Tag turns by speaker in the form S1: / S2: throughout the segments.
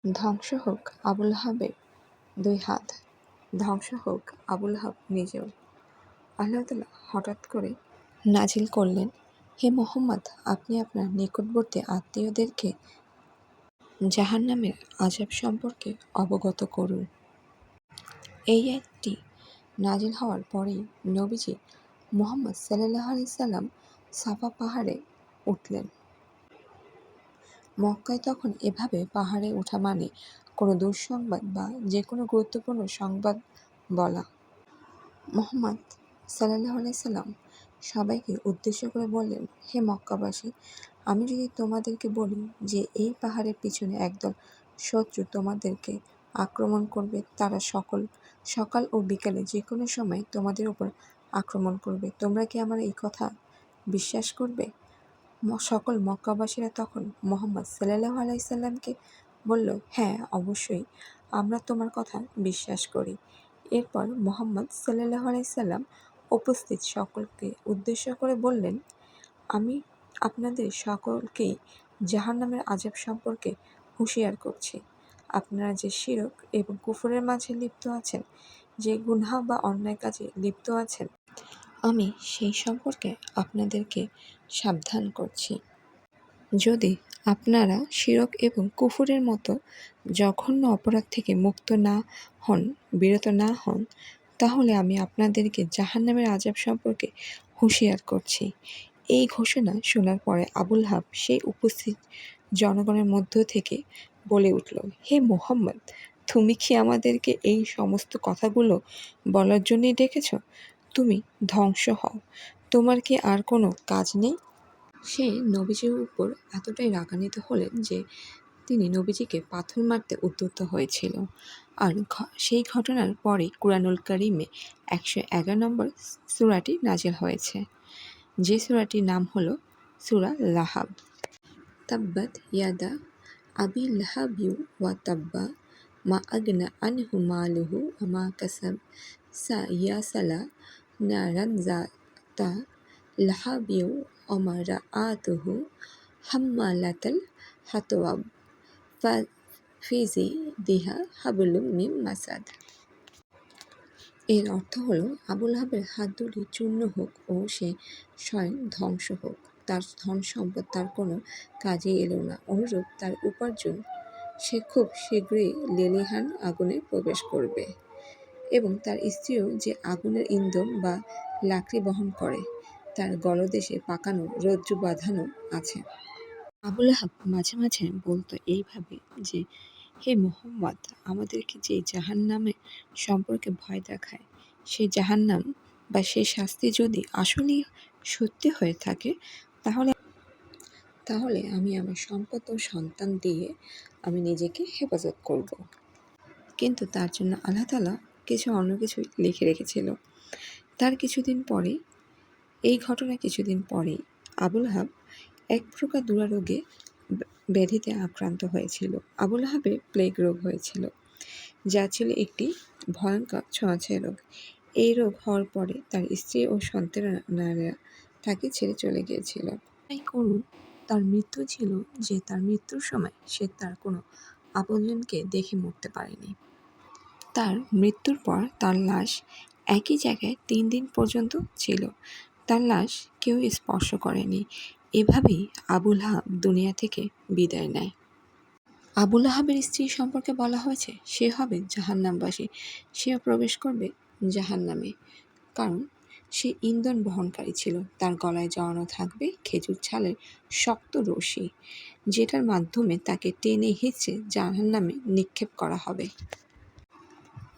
S1: ধ্বংস হোক আবুল আহাবের 2 হাত, ধ্বংস হোক আবুল আহাব নিজেও। আল্লাহ তাআলা হঠাৎ করে নাজিল করলেন, হে মুহাম্মদ, আপনি আপনার নিকটবর্তী আত্মীয়দেরকে জাহান্নামের আযাব সম্পর্কে অবগত করুন। এই আয়াতটি নাজিল হওয়ার পরেই নবীজি মুহাম্মদ সাল্লাল্লাহু আলাইহি সাল্লাম সাফা পাহাড়ে উঠলেন। মক্কায় তখন এভাবে পাহাড়ে ওঠা মানে কোনো দুঃসংবাদ বা যে কোনো গুরুত্বপূর্ণ সংবাদ বলা। মুহাম্মদ সাল্লাল্লাহু আলাইহি সাল্লাম সবাইকে উদ্দেশ্য করে বললেন, হে মক্কাবাসী, আমি যদি তোমাদেরকে বলি যে এই পাহাড়ের পিছনে একদল শত্রু তোমাদেরকে আক্রমণ করবে, তারা সকাল ও বিকালে যে কোনো সময় তোমাদের উপর আক্রমণ করবে, তোমরা কি আমার এই কথা বিশ্বাস করবে? সকল মক্কাবাসীরা তখন মুহাম্মদ সাল্লাল্লাহু আলাইহি সাল্লামকে বলল, হ্যাঁ, অবশ্যই আমরা তোমার কথা বিশ্বাস করি। এরপর মুহাম্মদ সাল্লাল্লাহু আলাইহি সাল্লাম উপস্থিত সকলকে উদ্দেশ্য করে বললেন, আমি আপনাদের সকলকেই জাহান্নামের আযাব সম্পর্কে হুঁশিয়ার করছি। আপনারা যে শিরক এবং কুফরের মাঝে লিপ্ত আছেন, যে গুনাহ বা অন্যায় কাজে লিপ্ত আছেন, আমি সেই সম্পর্কে আপনাদেরকে সাবধান করছি। যদি আপনারা শিরক এবং কুফরের মতো জঘন্য অপরাধ থেকে বিরত না হন, তাহলে আমি আপনাদেরকে জাহান্নামের আযাব সম্পর্কে হুঁশিয়ার করছি। এই ঘোষণা শোনার পরে আবুল আহাব সেই উপস্থিত জনগণের মধ্য থেকে বলে উঠল, হে মুহাম্মদ, তুমি কি আমাদেরকে এই সমস্ত কথাগুলো বলার জন্যই ডেকেছ? তুমি ধ্বংস হও, তোমার কি আর কোনো কাজ নেই? সে নবীজির উপর এতটাই রাগান্বিত হলেন যে তিনি নবীজিকে পাথর মারতে উদ্যত হয়েছিল। আর সেই ঘটনার পরে কুরআনুল কারীমে 111 নম্বর সূরাটি নাজিল হয়েছে, যে সূরাটির নাম হলো সূরা লাহাব। তাব্বাত ইয়াদা আবি লাহাবি ওয়া তাব্বা, মা আগনা আনহু মালুহু ওয়া মা কাসাব, সায়াসলা নারান যাতা লাহাবি ওয়া ইমরাআতুহু হাম্মালাতাল হাতাব ফি জিদিহা হাবলুম মিন মাসাদ। এর অর্থ হলো, আবুল আহাবের হাত দুটি চূর্ণ হোক ও সে স্বয়ং ধ্বংস হোক। তার ধন সম্পদ তার কোনো কাজে এলো না, অনুরূপ তার উপার্জন সে খুব শীঘ্রই লেলিহান আগুনে প্রবেশ করবে, এবং তার স্ত্রীও যে আগুনের ইন্ধন বা লাকড়ি বহন করে, তার গলদেশে পাকানো রজ্জু বাঁধানো আছে। আবুল আহাব মাঝে মাঝে বলতো এইভাবে যে, হে মুহাম্মদ, আমাদেরকে যে জাহান্নামের সম্পর্কে ভয় দেখায়, সেই জাহান্নাম বা সেই শাস্তি যদি আসলেই সত্যি হয়ে থাকে, তাহলে আমি আমার সম্পদ ও সন্তান দিয়ে আমি নিজেকে হেফাজত করব। কিন্তু তার জন্য আল্লাহ তাআলা অন্য কিছুই লিখে রেখেছিল। এই ঘটনা কিছুদিন পরেই আবুল আহাব এক প্রকার দুরারোগে ব্যাধিতে আক্রান্ত হয়েছিল। আবুল আহাবের প্লেগ রোগ হয়েছিল, যা ছিল একটি ভয়ঙ্কর ছোঁয়াচে রোগ। এই রোগ হওয়ার পরে তার স্ত্রী ও সন্তানেরা তাকে ছেড়ে চলে গিয়েছিল। তাই করুণ তার মৃত্যু ছিল যে তার মৃত্যুর সময় সে তার কোনো আপনজনকে দেখে মরতে পারেনি। তার মৃত্যুর পর তার লাশ একই জায়গায় 3 দিন পর্যন্ত ছিল। তার লাশ কেউ স্পর্শ করেনি। এভাবেই আবুল আহাব দুনিয়া থেকে বিদায় নেয়। আবুল আহাবের স্ত্রী সম্পর্কে বলা হয়েছে, সে হবে জাহান্নামবাসী, সেও প্রবেশ করবে জাহান্নামে, কারণ সে ইন্ধন বহনকারী ছিল। তার গলায় জড়ানো থাকবে খেজুর ছালের শক্ত রশি, যেটার মাধ্যমে তাকে টেনে হিঁচড়ে জাহান্নামে নিক্ষেপ করা হবে।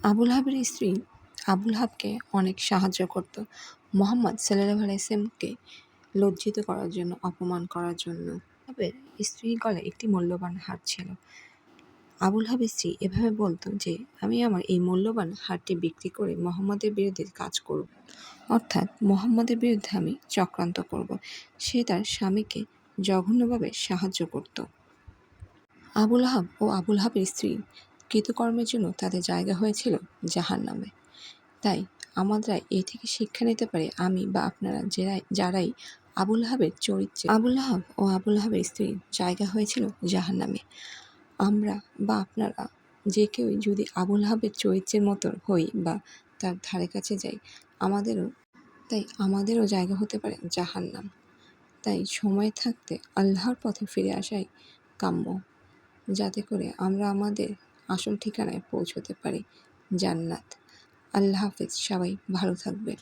S1: আবুল আহাবের স্ত্রী আবুল আহাবকে অনেক সাহায্য করত মুহাম্মদ সাল্লাল্লাহু আলাইহি ওয়াসাল্লামকে লজ্জিত করার জন্য, অপমান করার জন্য। আবুল আহাবের স্ত্রীর গলায় একটি মূল্যবান হার ছিল। আবুল আহাবের স্ত্রী এভাবে বলতো যে, আমি আমার এই মূল্যবান হারটি বিক্রি করে মুহাম্মদের বিরুদ্ধে কাজ করব, অর্থাৎ মুহাম্মদের বিরুদ্ধে আমি চক্রান্ত করব। সে তার স্বামীকে জঘন্যভাবে সাহায্য করত। আবুল আহাব ও আবুল আহাবের স্ত্রী কৃতকর্মের জন্য তাদের জায়গা হয়েছিল জাহান্নামে। তাই আমরা এ থেকে শিক্ষা নিতে পারি, আমি বা আপনারা যারাই আবুল আহাবের চরিত্রে, আবুল আহাব ও আবুল আহাবের স্ত্রীর জায়গা হয়েছিল জাহান্নামে, আমরা বা আপনারা যে কেউই যদি আবুল আহাবের চরিত্রের মতন হই বা তার ধারে কাছে যাই, আমাদেরও জায়গা হতে পারে জাহান্নাম। তাই সময় থাকতে আল্লাহর পথে ফিরে আসাই কাম্য, যাতে করে আমরা আমাদের আসল ঠিকানায় পৌঁছতে পারি, জান্নাত। আল্লাহ হাফেজ, সবাই ভালো থাকবেন।